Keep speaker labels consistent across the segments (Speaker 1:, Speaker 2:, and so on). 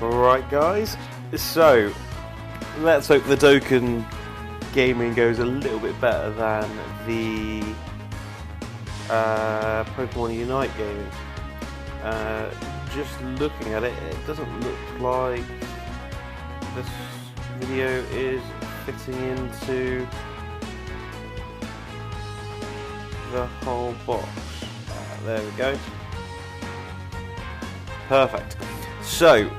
Speaker 1: Alright guys, so let's hope the Dokkan gaming goes a little bit better than the Pokemon Unite gaming. Just looking at it, it doesn't look like this video is fitting into the whole box. There we go. Perfect. So,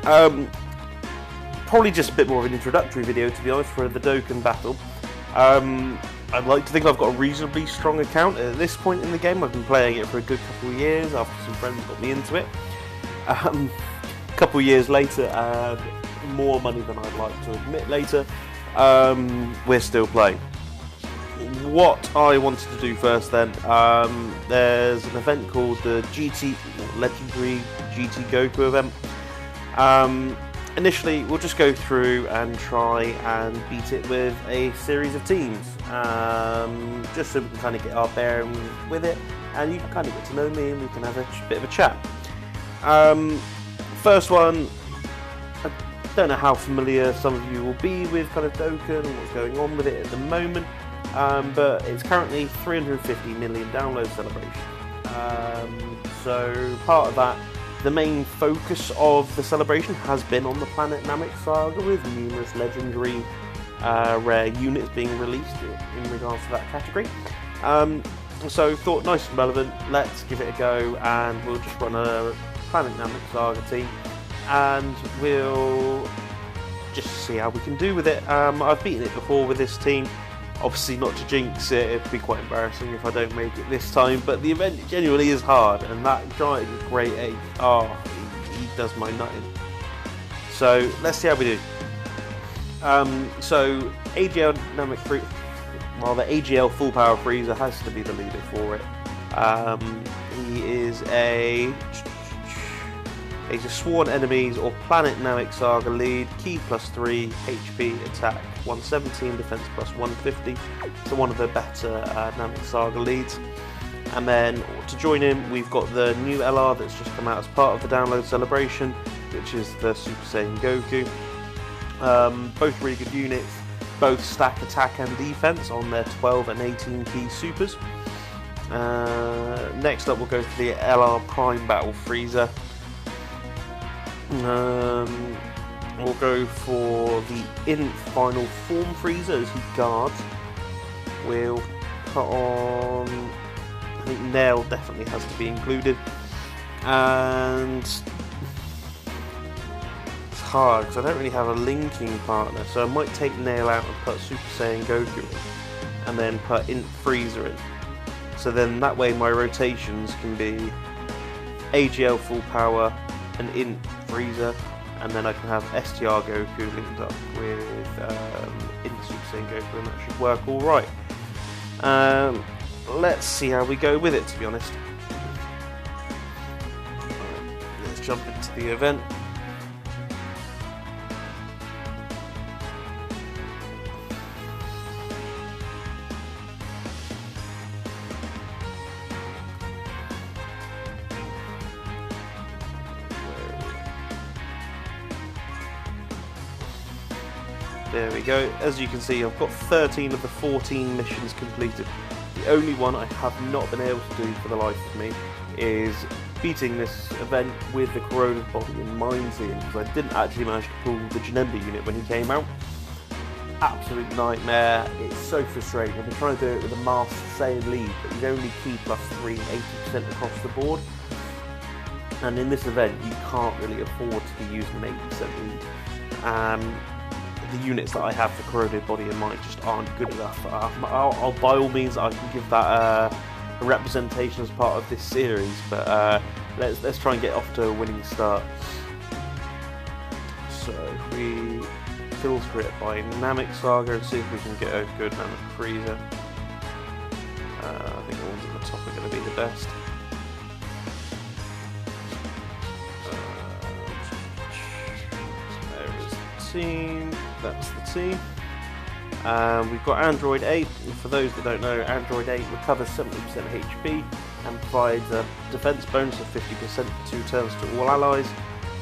Speaker 1: probably just a bit more of an introductory video, to be honest, for the Dokkan battle. I'd like to think I've got a reasonably strong account at this point in the game. I've been playing it for a good couple of years after some friends got me into it. A couple of years later, and more money than I'd like to admit later, we're still playing. What I wanted to do first then, there's an event called the Legendary GT Goku event. Initially, we'll just go through and try and beat it with a series of teams, just so we can kind of get our bearings with it, and you can kind of get to know me and we can have a bit of a chat. First one, I don't know how familiar some of you will be with kind of Dokkan and what's going on with it at the moment, but it's currently 350 million download celebration. So part of that, the main focus of the celebration has been on the planet Namek Saga, with numerous legendary rare units being released in regards to that category. So thought nice and relevant, let's give it a go, and we'll just run a planet Namek Saga team and we'll just see how we can do with it. I've beaten it before with this team. Obviously, not to jinx it, it'd be quite embarrassing if I don't make it this time, but the event genuinely is hard, and that giant is great. He does my nutting. So let's see how we do. So AGL AGL Full Power Freezer has to be the leader for it. He's a Sworn Enemies or Planet Namek Saga lead, Ki +3, HP, attack 117, defense +150, so one of the better Namek Saga leads. And then to join him, we've got the new LR that's just come out as part of the download celebration, which is the Super Saiyan Goku. Both really good units, both stack attack and defense on their 12 and 18 key supers. Next up, we'll go for the LR Prime Battle Freezer. We'll go for the Inf Final Form Freezer as he guards. We'll put on, I think Nail definitely has to be included, and it's hard because I don't really have a linking partner, so I might take Nail out and put Super Saiyan Goku in, and then put Inf Freezer in. So then that way my rotations can be AGL Full Power and Inf Freezer, and then I can have STR Goku linked up with Inf Super Saiyan Goku, and that should work alright. Let's see how we go with it, to be honest. Right, let's jump into the event. There we go. As you can see, I've got 13 of the 14 missions completed. The only one I have not been able to do for the life of me is beating this event with the corroded body in Mind Seeing, because I didn't actually manage to pull the Janemba unit when he came out. Absolute nightmare. It's so frustrating. I've been trying to do it with a Master Saiyan lead, but he's only Ki +3, 80% across the board. And in this event, you can't really afford to be using an 80% lead. The units that I have for corroded body in mind just aren't good enough. I'll by all means, I can give that a representation as part of this series, but let's try and get off to a winning start. So if we filter it by Namek Saga and see if we can get a good Namek Freezer. I think the ones at the top are going to be the best. There is the team. That's the team. We've got Android 8, and for those that don't know, Android 8 recovers 70% HP and provides a defense bonus of 50% for 2 turns to all allies.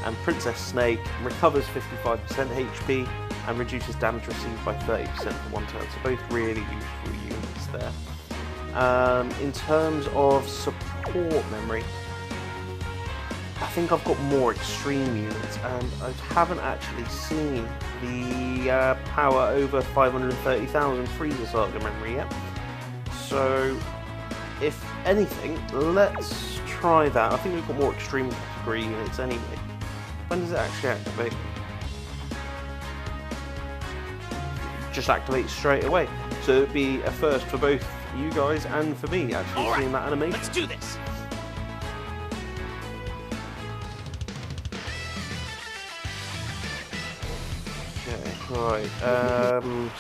Speaker 1: And Princess Snake recovers 55% HP and reduces damage received by 30% for 1 turn. So both really useful units there. In terms of support memory, I think I've got more extreme units, and I haven't actually seen the power over 530,000 Frieza Saga memory yet. So, if anything, let's try that. I think we've got more extreme category units anyway. When does it actually activate? Just activates straight away. So it'd be a first for both you guys and for me actually seeing that animation.
Speaker 2: Let's do this.
Speaker 1: Okay, right.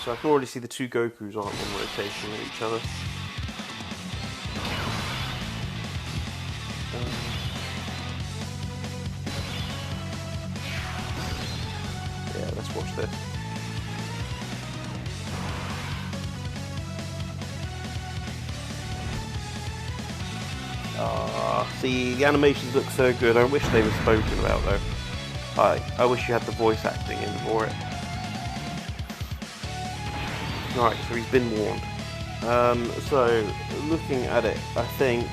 Speaker 1: So I can already see the 2 Gokus aren't on rotation with each other. Yeah, let's watch this. See, the animations look so good. I wish they were spoken about though. I wish you had the voice acting in for it. Right, so he's been warned. So, looking at it, I think...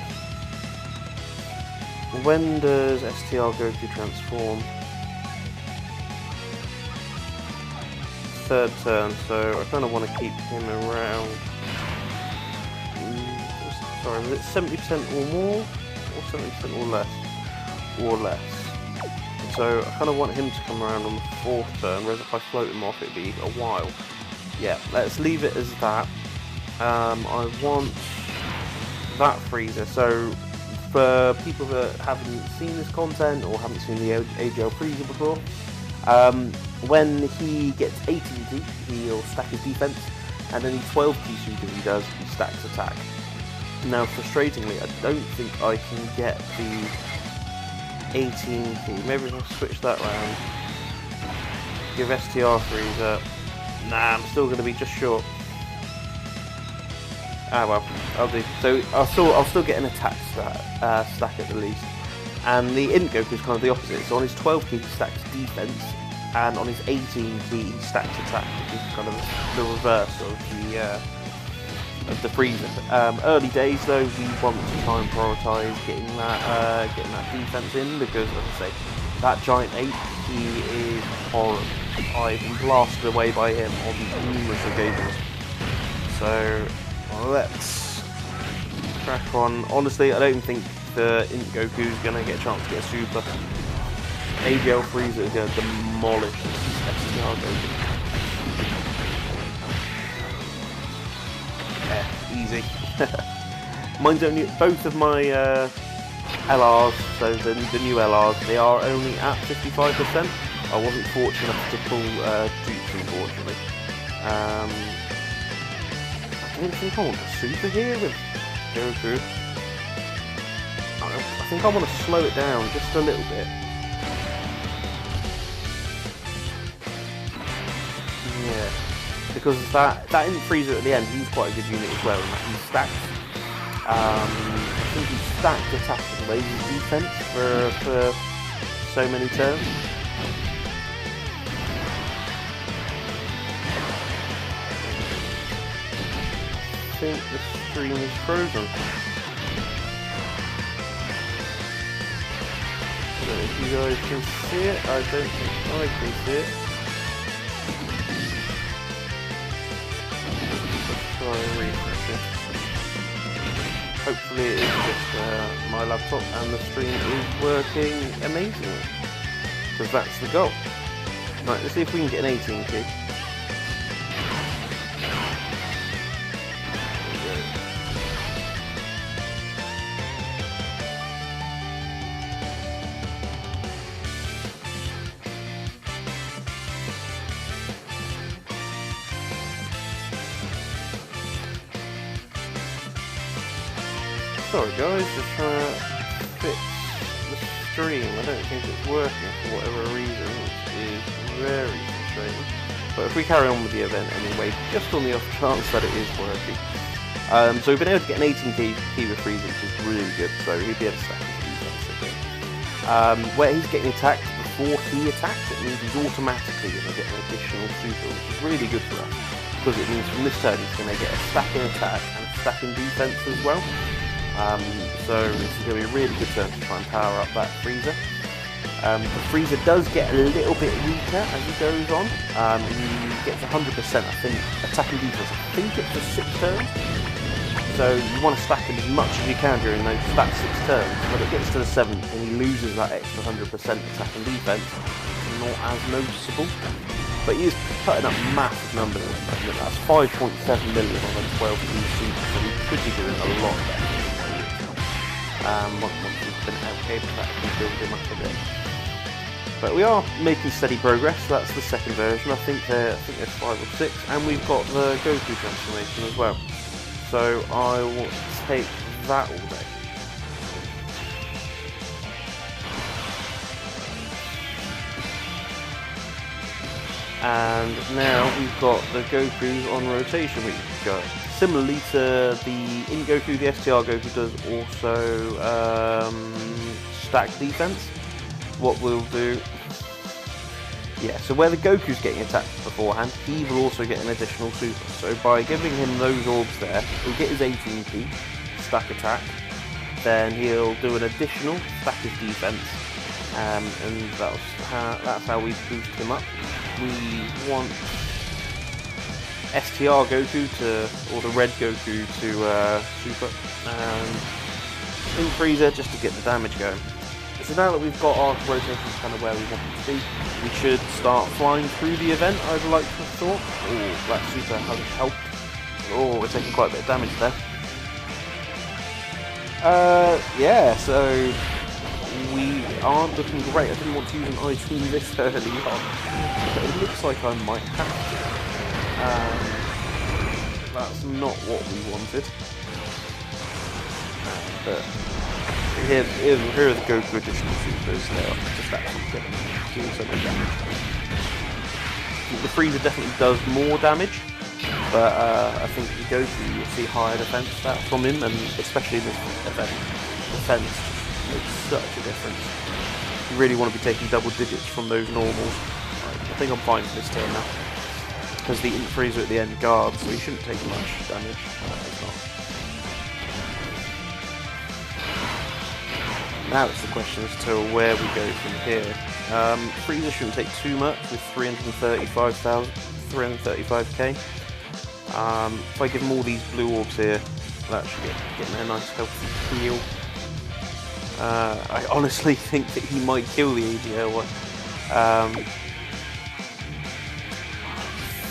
Speaker 1: When does STR Goku transform? 3rd turn, so I kind of want to keep him around. Sorry, was it 70% or more? Or 70% or less? Or less. So I kind of want him to come around on the 4th turn, whereas if I float him off it'd be a while. Yeah, let's leave it as that. I want that Frieza, so for people that haven't seen this content or haven't seen the AGL Frieza before, when he gets 18 ki, he'll stack his defense, and any 12 ki super he does, he stacks attack. Now, frustratingly, I don't think I can get the 18 ki. Maybe if I switch that round, give STR Frieza. Nah, I'm still going to be just short. Ah well, I'll do. So I'll still get an attack stack at the least. And the Int Goku is kind of the opposite. So on his 12 ki he stacks defense, and on his 18 ki he stacks attack, which is kind of the reverse of the Frieza. Early days though, we want to try and prioritise getting that defense in, because as I say, that giant ape, he is horrible. I've been blasted away by him on numerous occasions. So let's crack on. Honestly, I don't think the Int Goku is going to get a chance to get a super. AGL Frieza is going to demolish STR Goku. Yeah, easy. Mine's only, both of my LRs, so the new LRs, they are only at 55%. I wasn't fortunate enough to pull Jutsu, fortunately. I don't think I want a super here with Goku. I think I want to slow it down just a little bit. Yeah, because that Int Frieza at the end, he's quite a good unit as well, and that he stacks. I think he stacked attack and lazy defense for so many turns. I think the stream is frozen. I don't know if you guys can see it. I don't think I can see it. Let's try and refresh it. Hopefully it is just my laptop and the stream is working amazingly, because that's the goal. Right, let's see if we can get an 18 ki. Sorry guys, just trying to fix the stream. I don't think it's working for whatever reason, which is very frustrating. But if we carry on with the event anyway, just on the off chance that it is working. So we've been able to get an 18 ki with Frieza, which is really good, so he'll be able to stack his defense again. Where he's getting attacked before he attacks, it means he's automatically going to get an additional super, which is really good for us, because it means from this turn he's going to get a stack in attack and a stack in defense as well. So this is going to be a really good turn to try and power up that Frieza. The Frieza does get a little bit weaker as he goes on. He gets 100%, I think, attack and defense. I think it's for 6 turns. So you want to stack him as much as you can during those 6 turns. When it gets to the 7th and he loses that extra 100% attack and defense, it's not as noticeable. But he is putting up massive numbers. That's 5.7 million on a 12 super, so he could be doing a lot better. Once we've been allocated that, I can build him up a bit. But we are making steady progress. So that's the second version. I think there's 5 or 6, and we've got the Goku transformation as well. So I will take that all day. And now we've got the Gokus on rotation we can go. Similarly to the In Goku, the STR Goku does also stack defense. What we'll do, so where the Goku's getting attacked beforehand, he will also get an additional super. So by giving him those orbs there, he'll get his 18p, stack attack, then he'll do an additional stack his defense, and that's how we boost him up. We want STR Goku or the red Goku to super, and in Frieza just to get the damage going. So now that we've got our rotation kind of where we want it to be, we should start flying through the event, I'd like to have thought. Oh, that super hasn't helped. Oh, we're taking quite a bit of damage there. So we aren't looking great. I didn't want to use an item this early on, but it looks like I might have to. That's not what we wanted. But here are the Goku additional supers. They're just actually doing so much damage. The Frieza definitely does more damage, but I think the Goku, you'll see higher defense stats from him, and especially in this event, defense makes such a difference. You really want to be taking double digits from those normals. I think I'm fine for this turn now, because the Int Frieza at the end guards, so he shouldn't take much damage. It's not. Now it's the question as to where we go from here. Frieza shouldn't take too much with 335k. If I give him all these blue orbs here, that should get him a nice healthy heal. I honestly think that he might kill the AGL one. I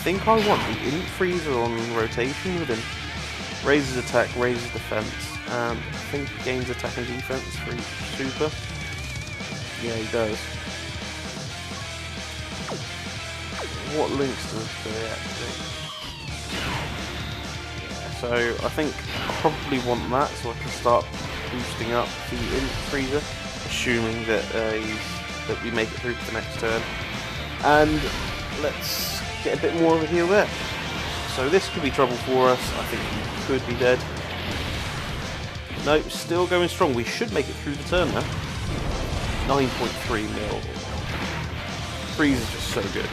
Speaker 1: think I want the Int Frieza on rotation with him. Raises attack, raises defense. I think he gains attack and defense for each super. Yeah, he does. What links does they activate? Yeah, so I think I probably want that, so I can start boosting up the Int Frieza, assuming that that we make it through to the next turn. And let's get a bit more of a heal there. So this could be trouble for us. I think he could be dead. No, still going strong. We should make it through the turn now. 9.3 mil. Frieza's just so good.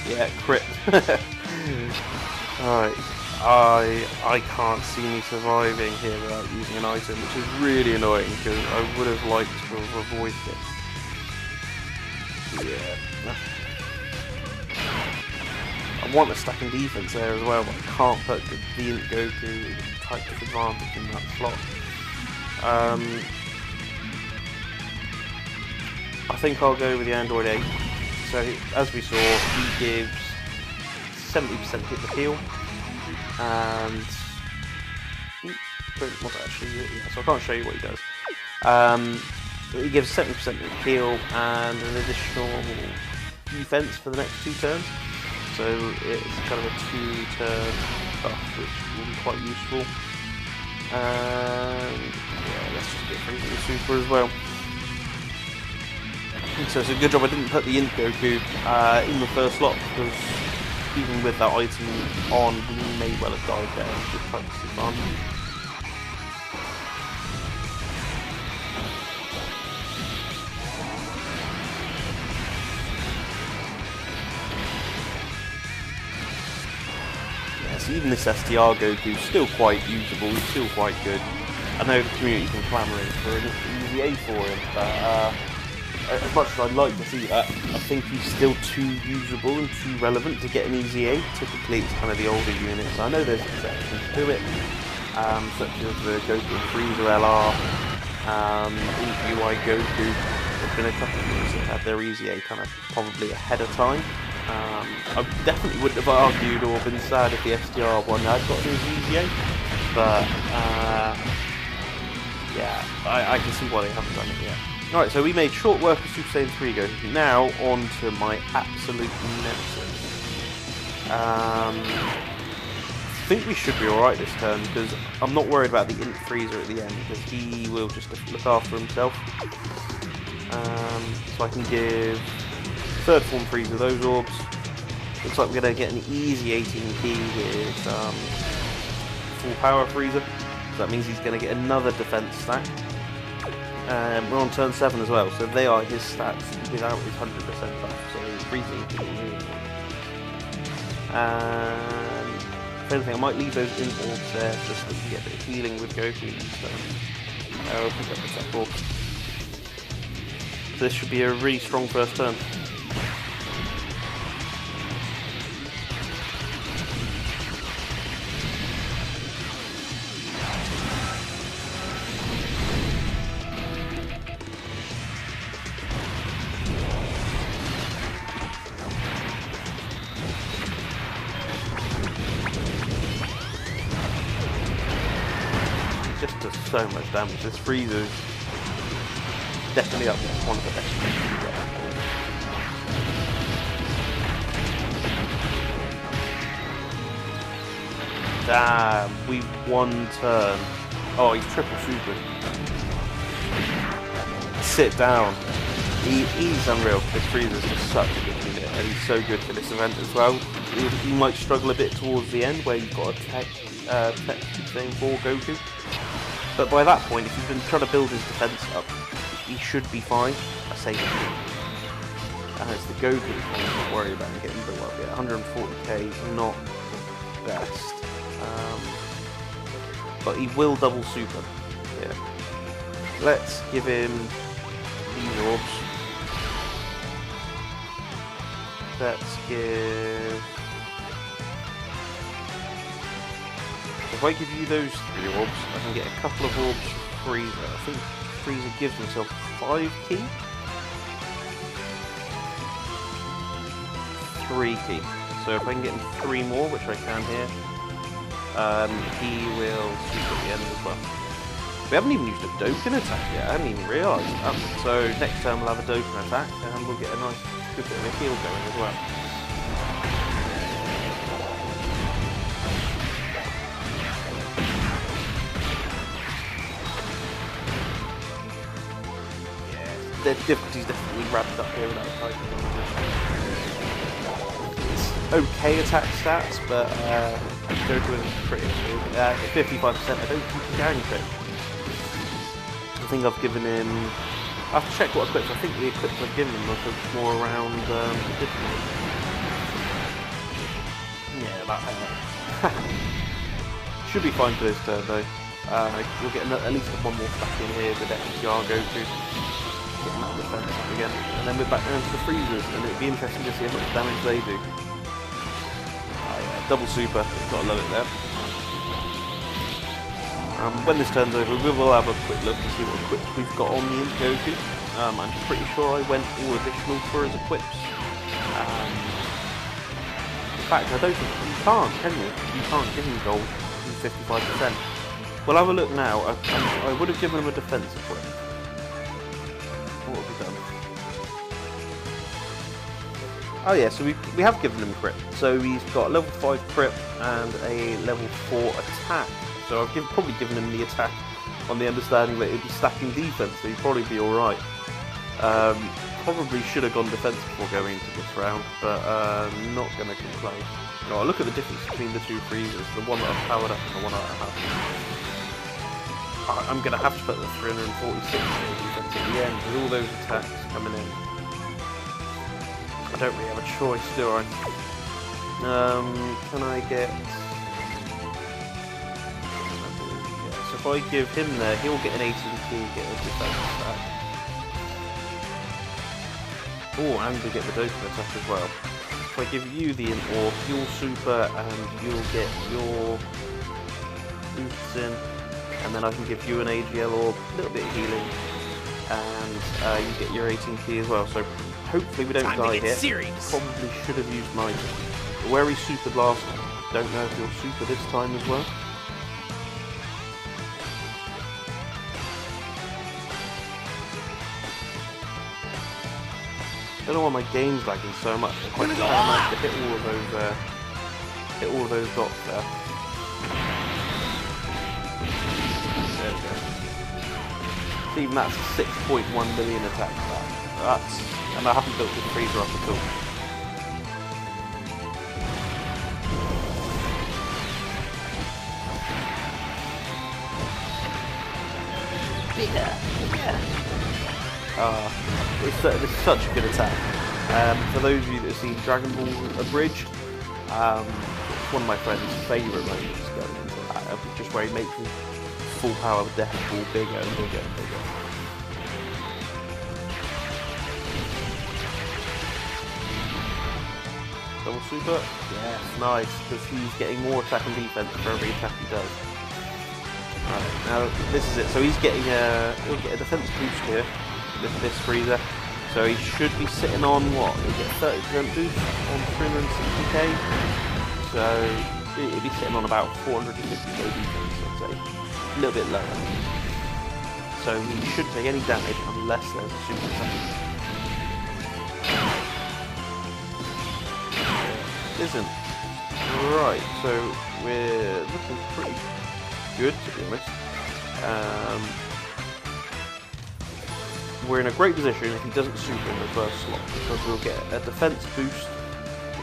Speaker 1: Yeah, crit. Alright. I can't see me surviving here without using an item, which is really annoying because I would have liked to have avoided it. Yeah. I want a stack in defense there as well, but I can't put the Int Goku with a type of advantage in that slot. I think I'll go with the Android 8. So, as we saw, he gives 70% hit the heal, and so I can't show you what he does. He gives 70% heal and an additional defense for the next 2 turns. So it's kind of a 2-turn buff, which will be quite useful. And yeah, let's just get Frieza the super as well. So it's a good job I didn't put the Int Goku in the first slot, because even with that item on, we may well have died there, which is quite fun. So even this STR Goku is still quite usable, he's still quite good. I know the community's been clamouring for an easy A for him, but as much as I'd like to see that, I think he's still too usable and too relevant to get an easy A. Typically it's kind of the older units. I know there's exceptions to it, such as the Goku and Frieza LR, UI Goku. There's been a couple of units that had their easy A kind of probably ahead of time. I definitely wouldn't have argued or been sad if the STR one had got his EZA, but yeah, I can see why they haven't done it yet. Alright, so we made short work of Super Saiyan 3 Goku. Now on to my absolute nemesis. I think we should be alright this turn, because I'm not worried about the Int Freezer at the end, because he will just look after himself. So I can give third form Freezer those orbs. Looks like we're going to get an easy 18 key with full power Freezer. So that means he's going to get another defense stack. We're on turn 7 as well, so they are his stats without his 100% buff. So Freezer is really good. And if anything, I might leave those Int orbs there just so we can get a bit of healing with Goku each turn. I'll pick up the set orb. So this should be a really strong first turn. Just does so much damage. This Freezer is definitely up there, one of the best things you can get. Damn, we won turn. Oh, he's triple super. Sit down. He's unreal. This Freezer's just such a good unit, and he's so good for this event as well. He might struggle a bit towards the end where you've got a tech thing for Goku. But by that point, if he's been trying to build his defense up, he should be fine. I say that. And it's the Goku I'm not worried about him getting built up yet. 140k is not the best. But he will double super. Yeah. Let's give him these orbs. Let's give... If I give you those 3 orbs, I can get a couple of orbs for Freezer. I think Freezer gives himself 5 key? 3 key. So if I can get him 3 more, which I can here, he will sweep at the end as well. We haven't even used a Dokkan attack yet, I hadn't even realised that. So next time we'll have a Dokkan attack, and we'll get a nice good bit of a heal going as well. The difficulty's definitely ramped up here without fighting. It's okay attack stats, but Goku is pretty good. 55%, I don't think he can crit. I think I've given him... I have to check what equips. I think the equips I've given him are more around different. Yeah, that should be fine for this turn though. You'll get at least one more stack in here with XGR Goku. Getting that defense up again, and then we're back down to the Freezers, and it'd be interesting to see how much damage they do. Oh yeah, double super, gotta love it there. When this turns over, we will have a quick look to see what equips we've got on the Goku. I'm pretty sure I went all additional for his equips. In fact, I don't think you can't, can you? You can't give him gold in 55%. We'll have a look now. I would have given him a defense equip. What have we done? Oh yeah, so we have given him crit. So he's got a level 5 crit and a level 4 attack. So I've probably given him the attack on the understanding that he'd be stacking defense, so he'd probably be alright. Probably should have gone defense before going into this round, but not going to complain. Oh, look at the difference between the two freezers, the one that I've powered up and the one that I have. I'm going to have to put the 346 defense at the end with all those attacks coming in. I don't really have a choice, do I? Can I get... Yeah, so if I give him there, he'll get an 18 key, get a defense attack. Oh, and we get the Dokkan attack as well. If I give you the Int Orb, you'll super and you'll get your boosts in. And then I can give you an AGL Orb, a little bit of healing. And you get your 18 key as well. So hopefully we don't die here. Probably should have used my... Where he supered last time. Don't know if he'll super this time as well. I don't know why my game's lagging so much. I quite managed to hit all of those dots there. There we go. Even that's a 6.1 million attack stat. And I haven't built this freezer up at all. It's such a good attack. For those of you that have seen Dragon Ball Abridged, it's one of my friend's favourite moments going into that, just where he makes his full power of Death Ball bigger and bigger and bigger. Double super? Yes, nice, because he's getting more attack and defense for every attack he does. Right, now this is it. So he'll get a defense boost here with this freezer. So he should be sitting on what? He'll get 30% boost on 360k. So he'll be sitting on about 450k defense, I'd say. A little bit lower. So he shouldn't take any damage unless there's a super attack. Isn't. Right, so we're looking pretty good, to be honest. We're in a great position if he doesn't super in the first slot, because we'll get a defense boost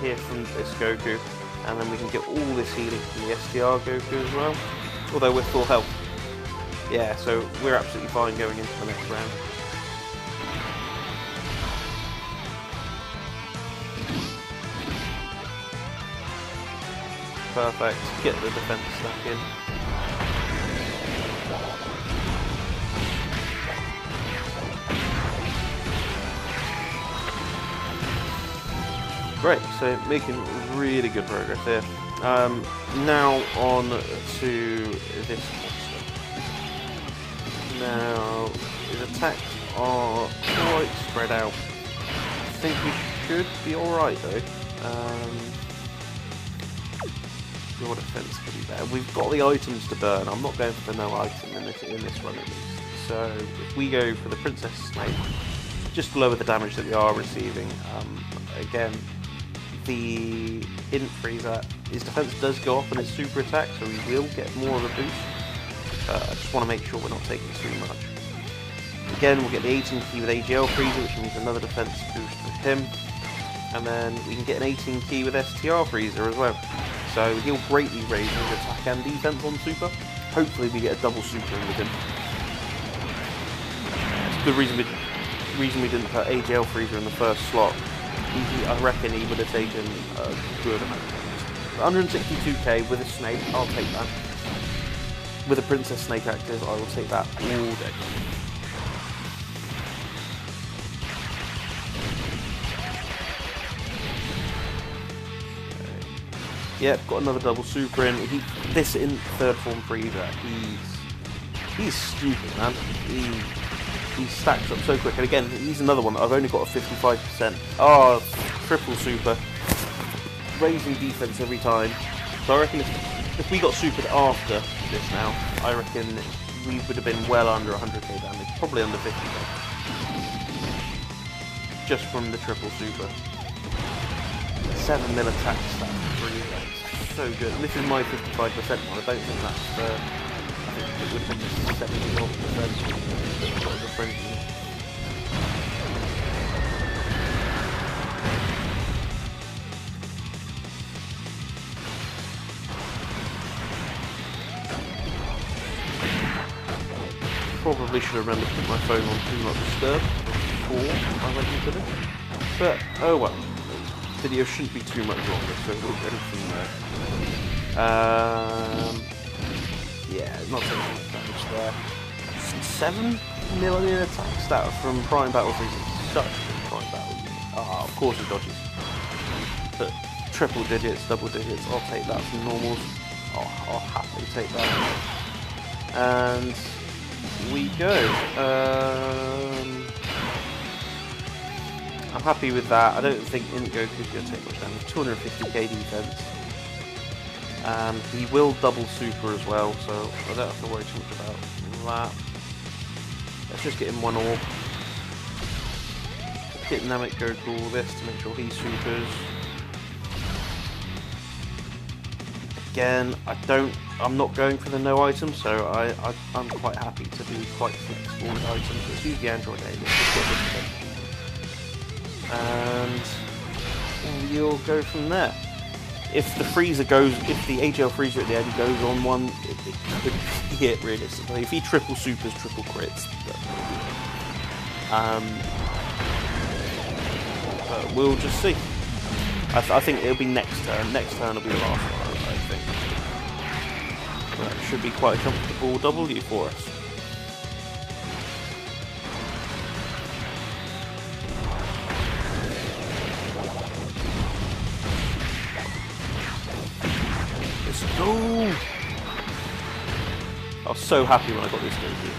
Speaker 1: here from this Goku, and then we can get all this healing from the STR Goku as well, although we're full health. Yeah, so we're absolutely fine going into the next round. Perfect, get the defense stack in. Great, so making really good progress here. Now on to this monster. Now, his attacks are quite spread out. I think we should be alright though. Your defense could be better. We've got the items to burn. I'm not going for no item in this run at least. So if we go for the Princess Snake, just lower the damage that we are receiving. Again, the Int Freezer, his defense does go up on his super attack, so he will get more of a boost. I just want to make sure we're not taking too much. Again, we'll get the 18 key with AGL Freezer, which means another defense boost with him. And then we can get an 18 key with STR Freezer as well. So he'll greatly raise his attack and defense on super. Hopefully we get a double super in with him. It's a good reason we didn't put AGL Freezer in the first slot. I reckon he would have taken a good amount of damage. 162k with a snake, I'll take that. With a Princess Snake active, I will take that all day. Yep, got another double super in. This in third form freezer, he's stupid, man. He stacks up so quick, and again, he's another one that I've only got a 55%. Oh, triple super. Raising defense every time. So I reckon if we got supered after this now, I reckon we would have been well under 100k damage, probably under 50k. Just from the triple super. 7 mil attack stat, brilliant. So good. And this is my 55% one. I don't think that's I think it would have been 70%. probably should have remembered to put my phone on Do Not Disturb before I went into this. But, oh well. The video shouldn't be too much longer, so we'll go from there. Yeah, not so much damage there. 7 million attack stat from Prime Battle Season. Such a good Prime Battle unit. Ah, of course it dodges. But triple digits, double digits, I'll take that from normals. I'll happily take that. And we go. I'm happy with that. I don't think Goku's going to take much damage. 250k defense. He will double super as well, so I don't have to worry too much about that. Let's just get him one orb. Hit Namek Goku all this to make sure he supers. Again, I'm not going for the no item, so I'm quite happy to be quite flexible with items. Let's use the Android aid. Let's just get this done. And you'll go from there. If the AGL freezer at the end goes on one, it could be it realistically. If he triple supers, triple crits, but we'll just see. I think it'll be next turn. Next turn will be the last one, I think. That should be quite a comfortable W for us. Go! I was so happy when I got this Goku.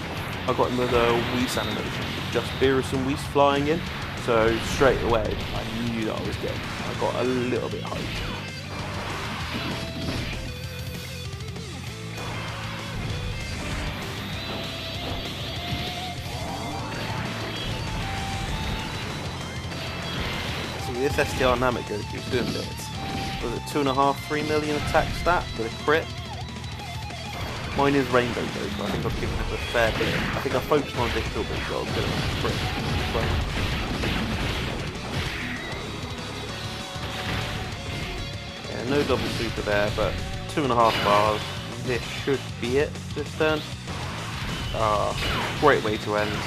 Speaker 1: I got him with a Whis animation, just Beerus and Whis flying in, so straight away I knew that I was getting. I got a little bit hyped. See, this STR Namek Goku is doing bits. Was it 2.5, 3 million attack stat with a crit? Mine is Rainbow Goku. I think I've given it a fair bit. I think I focused on this little bit, so I'll get a crit. Yeah, no double super there, but 2.5 bars. This should be it this turn. Great way to end.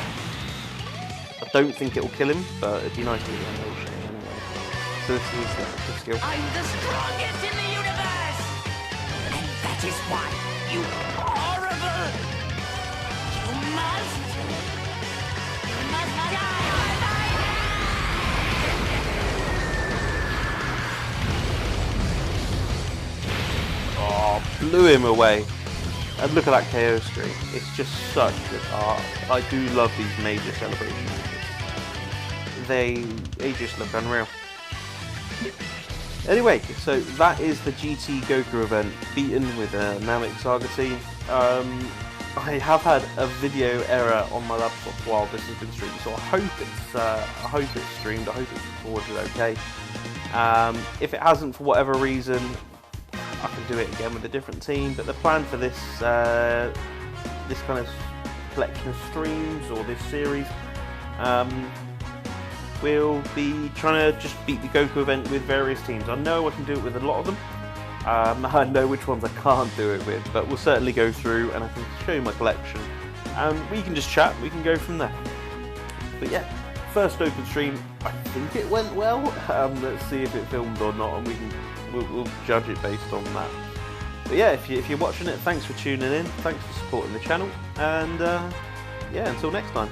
Speaker 1: I don't think it will kill him, but it'd be nice to get an emotion. So this is the skill.
Speaker 2: I'm the strongest in the universe! And that is why you horrible! You must not die!
Speaker 1: Oh, blew him away. And look at that KO screen. It's just such good art. I do love these major celebrations. They just look unreal. Anyway, so that is the GT Goku event, beaten with a Namek Saga team. I have had a video error on my laptop while this has been streamed, so I hope it's streamed. I hope it's recorded okay. If it hasn't for whatever reason, I can do it again with a different team. But the plan for this this kind of collection of streams or this series. We'll be trying to just beat the Goku event with various teams. I know I can do it with a lot of them. I know which ones I can't do it with, but we'll certainly go through and I can show you my collection. We can just chat, we can go from there. But yeah, first open stream, I think it went well. Let's see if it filmed or not, and we'll judge it based on that. But yeah, if you're watching it, thanks for tuning in, thanks for supporting the channel, and yeah, until next time.